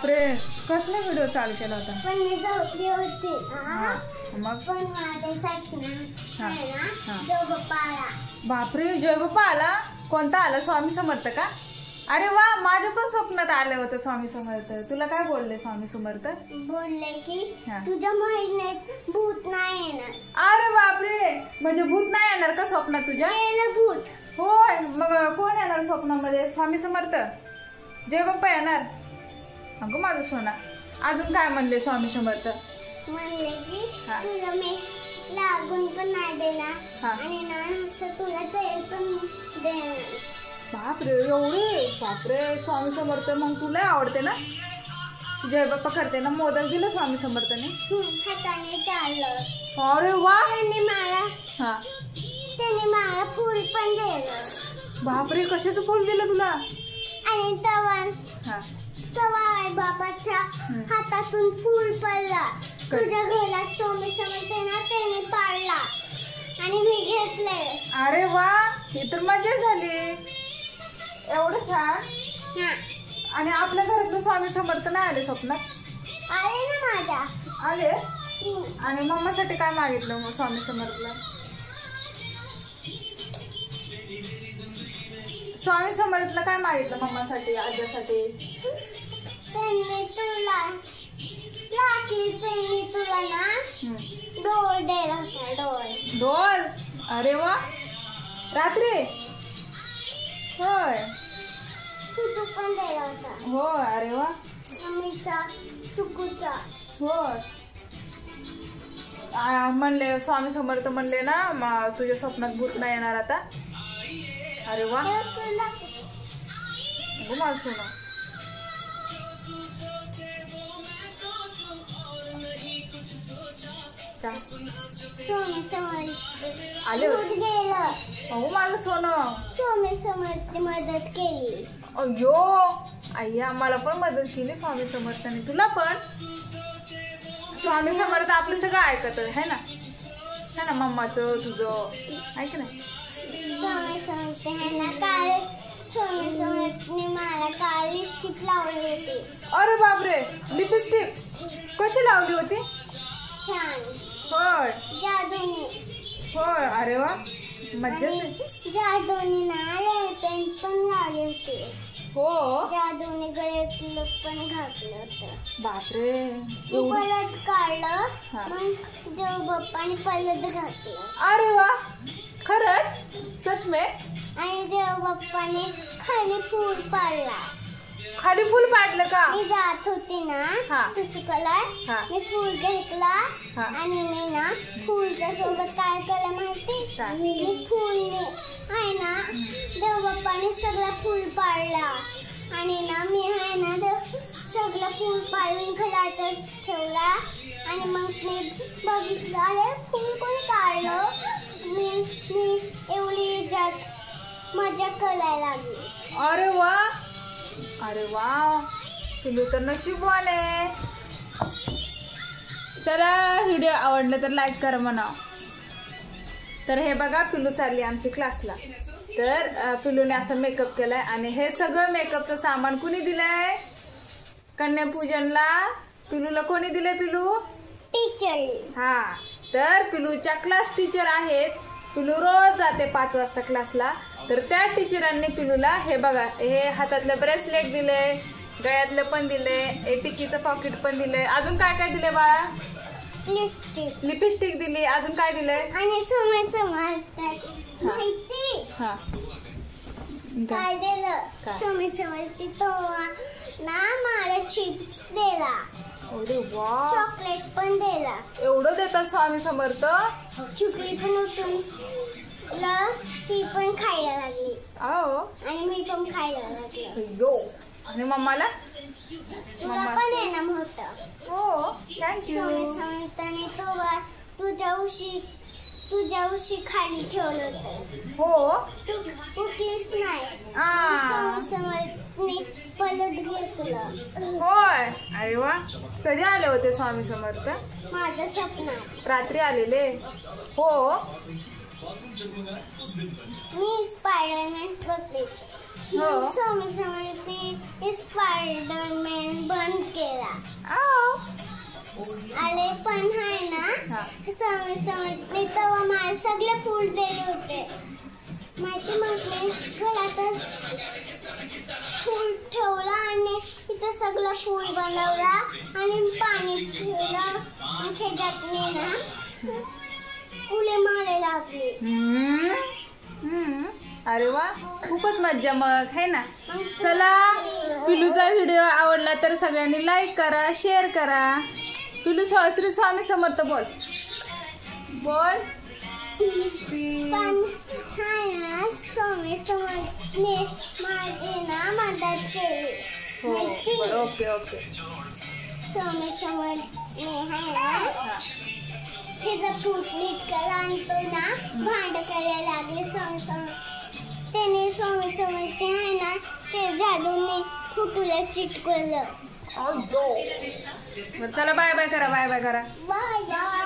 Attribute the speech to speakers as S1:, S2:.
S1: अरे कसला व्हिडिओ चालू केला होता?
S2: पण मी झोपली होती
S1: मग
S2: पण माझ्यासाठी ना जय बाप्पा आला.
S1: बापरे, जय बाप्पा आला? कोणता आला? स्वामी समर्थ का? अरे वा, माझ्या पण स्वप्नात आले होते स्वामी समर्थ. तुला काय बोलले स्वामी समर्थ?
S2: बोलले की तुझ्या महिन्यात भूत नाही येणार.
S1: अरे बापरे, म्हणजे भूत नाही येणार का स्वप्नात तुझ्या?
S2: भूत
S1: होय. मग कोण येणार स्वप्नामध्ये? स्वामी समर्थ, जय बाप्पा येणार? अगं माझं सोना, अजून काय म्हणले स्वामी समर्थ?
S2: म्हणले की तुला मी लागून पण नाही देणार आणि ना तुला ते पण देणार.
S1: बापरे, एवढे? बापरे, स्वामी समर्थ मग तुला आवडते ना? जय बाप्पा करते ना? मोदक दिलं स्वामी समर्थने?
S2: हाताने चाललं.
S1: अरे वा.
S2: त्याने मला फूल पण दिलं.
S1: बापरे, कशाचं फूल दिलं तुला?
S2: आणि तवा बाबाच्या हातातून फूल पडला. तुझ्या घरात स्वामी समर्थ ना त्याने पाडला आणि मी घेतले.
S1: अरे वा, ही तर मजा झाली. एवढं छान. आणि आपल्या घरातलं स्वामी समर्थ नाही आले स्वप्नात?
S2: आले ना माझ्या.
S1: आले? आणि मम्मासाठी काय मागितलं मग स्वामी समर्थला? स्वामी समर्थला काय मागितलं मम्मासाठी, आज्यासाठी?
S2: त्यांनी तुला ना डोल दिला होता.
S1: डोल? अरे वा, रात्री? होय.
S2: तू पण दिला होता.
S1: हो. अरे वा.
S2: मम्मीचा चुकूचा.
S1: होय. म्हणले स्वामी समर्थ म्हणले ना तुझ्या स्वप्नात भूत नाही येणार आता. अरे वा. माझं सोना.
S2: स्वामी समर्थ
S1: आले
S2: गेलं.
S1: अहो माझं सोनं.
S2: स्वामी समर्थ मदत केली.
S1: अयो आय्या, मला पण मदत केली स्वामी समर्थाने. तुला पण? स्वामी समर्थ आपलं सगळं ऐकत आहे ना? है ना? मम्माचं तुझं ऐक ना.
S2: स्वामी समर्थ आहे ना, काल स्वामी समर्थने मला काल लिपस्टिक लावली होती.
S1: अरे बापरे, लिपस्टिक कशी लावली होती?
S2: छान.
S1: होय.
S2: जादूने.
S1: होय. अरे वा, मज्जा.
S2: जादूने ना लेपेन पण लावली होती.
S1: हो.
S2: जादूने गळ्यातलं पण घातलं होतं.
S1: बापरे.
S2: परत काढलं, मग देव बाप्पाने परत घातलं.
S1: अरे वा, खरंच? सच में?
S2: आणि देव बाप्पाने खाली फूल पाडला.
S1: खाली फूल पाडलं का?
S2: मी जात होती ना सुसुकला, मी फूल घेतला आणि मी ना फूलच्या सोबत काय केलं माहिती? मी फूलने आहे ना देव बाप्पाने सगळं फूल पाडला आणि ना मी आहे ना सगळं फूल पाडून घरातच ठेवला. आणि मग मी बघितलं, अरे फूल कोणी काढलं? मी एवढी याच्यात मजा करायला लागली.
S1: अरे वा. अरे वा, पिलू तर नशीबवान आहे. तर व्हिडिओ आवडला तर लाईक करा म्हणा. तर हे बघा, पिलू चालली आमची क्लासला. तर पिलूने असं मेकअप केलाय आणि हे सगळं मेकअपचं सामान कुणी दिलंय? कन्यापूजनला पिलूला कोणी दिलंय? पिलू
S2: टीचर.
S1: तर पिलूच्या क्लास टीचर आहेत. पिलू रोज जाते 5 वाजता क्लासला. तर त्या टीचरांनी पिलूला हे बघा, हे हातातलं ब्रेसलेट दिले, गळ्यातलं पण दिले, टिकीचं पॉकेट पण दिलंय. अजून काय काय दिलंय बाळा? लिपस्टिक दिली. अजून काय दिलंय?
S2: आणि स्वामी समर्थ माहिती काय दिलं? स्वामी समर्थ तो ना मला चिप्स दिला.
S1: अरे वा.
S2: चॉकलेट पण दिला.
S1: एवढं देतात स्वामी समर्थ?
S2: चुकली पण उठून ती पण खायला लागली. आणि मी पण खायला लागलो.
S1: आणि मम्माला?
S2: तुला पण आहे ना मोठं.
S1: हो, थँक्यू.
S2: स्वामी समर्थाने तुझ्या उशी खाली ठेवलं होतं.
S1: हो.
S2: तू उठलीच नाही. स्वामी समर्थने परत घेतलं.
S1: होय. अरे वा. कधी आले होते स्वामी समर्थ?
S2: माझ्या स्वप्नात.
S1: रात्री आलेले? हो.
S2: मी स्पायडरमॅन बघते. स्वामी समर्थ स्पायडरमॅन बंद आले पण आहे ना स्वामी समजले तेव्हा मला सगळे फूल दिले होते माहिती. मग मी घरातच फूल ठेवलं आणि इथं सगळं फूल बनवला आणि पाणी ठेवलं आणि त्याच्यात मी ना फुले मारायला लागली.
S1: अरे वा, खूपच मज्जा मग है ना. चला, पिलूचा व्हिडिओ आवडला तर सगळ्यांनी लाईक करा, शेअर करा. पिलू श्री स्वामी समर्थ बोल बोल.
S2: पण हाय ना स्वामी समर्थने माझी ना मदत केली.
S1: Okay okay.
S2: स्वामी समर्थने हाय ना त्याचा फूट नीट करा आणि तो ना भांड करायला लागले. स्वामी समर्थ त्याने स्वामी समर्थने आहे ना ते जादूने फुटूला चिटकवलं.
S1: चला बाय बाय करा, बाय बाय करा.
S2: Bye bye.